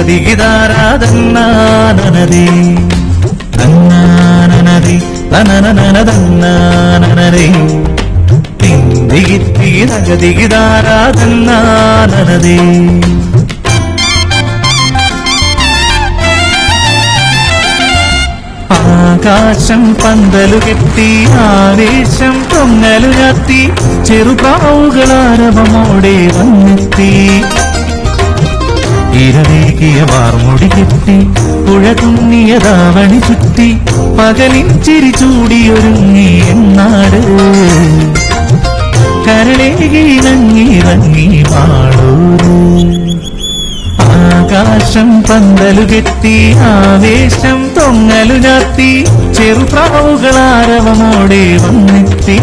ദിഗദിഗിതാരാധന്നാനനരേ തന്നാനനരേ തനനനനതന്നാനനരേ ദിഗദിഗിതഗദിഗിതാരാധന്നാനനരേ. ആകാശം പന്തലു കെട്ടി ആവേശം പൊങ്ങലു ചാത്തി ചെറുപ്രാവുകളാരവമോടെ വന്നെത്തി. ഇരവേകിയ വാർമുടി കെട്ടി പുഴ തുന്നിയ ദാവണി ചുറ്റി പകലിൻ ചിരി ചൂടിയൊരുങ്ങി എന്നാട്. കരളേകിറങ്ങിറങ്ങി വാളൂര്. ആകാശം പന്തലു കെട്ടി ആവേശം തൊങ്ങലു ചാത്തി ചെറുപ്രാവുകളാരവമോടെ വന്നെത്തി.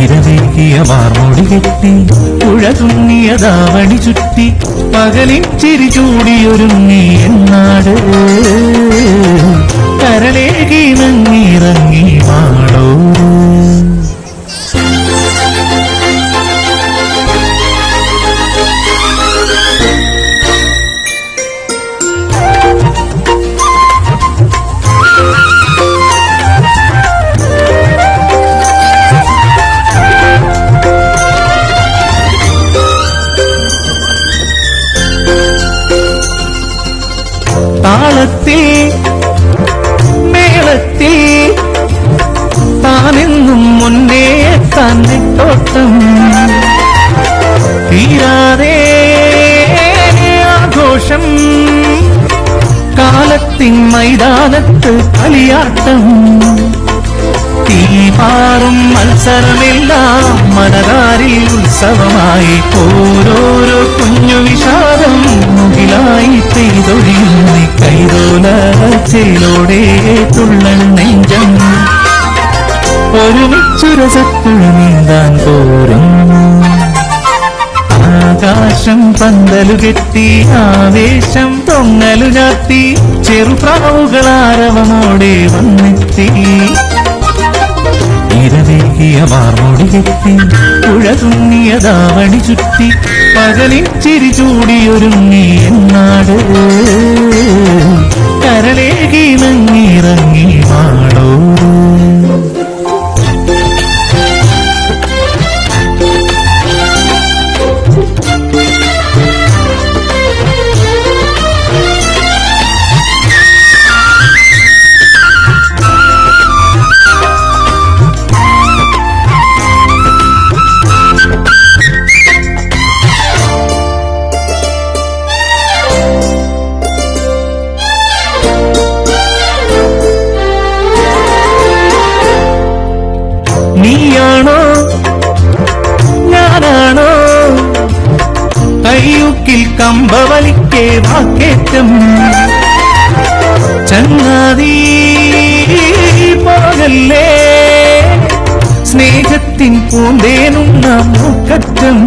ഇരവേകിയ വാർമുടി കെട്ടി പുഴ തുന്നിയ ദാവണി ചുറ്റി പകലിൻ ചിരി ചൂടിയൊരുങ്ങി എന്നാട്. കരളേകിറങ്ങിറങ്ങി വാളൂര്. താളത്തിൽ മേളത്തിൽ താനെന്നും മുന്നേ തന്നിട്ടോട്ടം തീരാതെ ആഘോഷം. കാലത്തിൻ മൈതാനത്ത് കളിയാട്ടം. തീപാറും മത്സരമെല്ലാം മനതാരിൽ ഉത്സവമായി. ഓരോരോ കുഞ്ഞു വിഷാദം മുകിലായി പെയ്തൊഴിയുന്ന കൈതോലോടെ തുള്ളൽ നെഞ്ചം. ഒരുമിച്ചുരസപ്പുഴ നീന്താൻ പോരുന്നു. ആകാശം പന്തലു കെട്ടി ആവേശം തൊങ്ങലു ചാത്തി ചെറുപ്രാവുകളാരവമോടെ വന്നെത്തി. ഇരവേകിയ വാർമുടി കെട്ടി പുഴ തുന്നിയ ദാവണി ചുറ്റി പകലിൻ ചിരി ചൂടിയൊരുങ്ങി എന്നാട്. കരളേകിറങ്ങിറങ്ങി വാളൂര്. നീയാണോ ഞാനാണോ കയ്യൂക്കിൽ കമ്പവലിക്കേ വാക്കേറ്റം. ചങ്ങാതി പോകല്ലേ സ്നേഹത്തിൻ പൂന്തേനുണ്ണ മൂക്കറ്റം.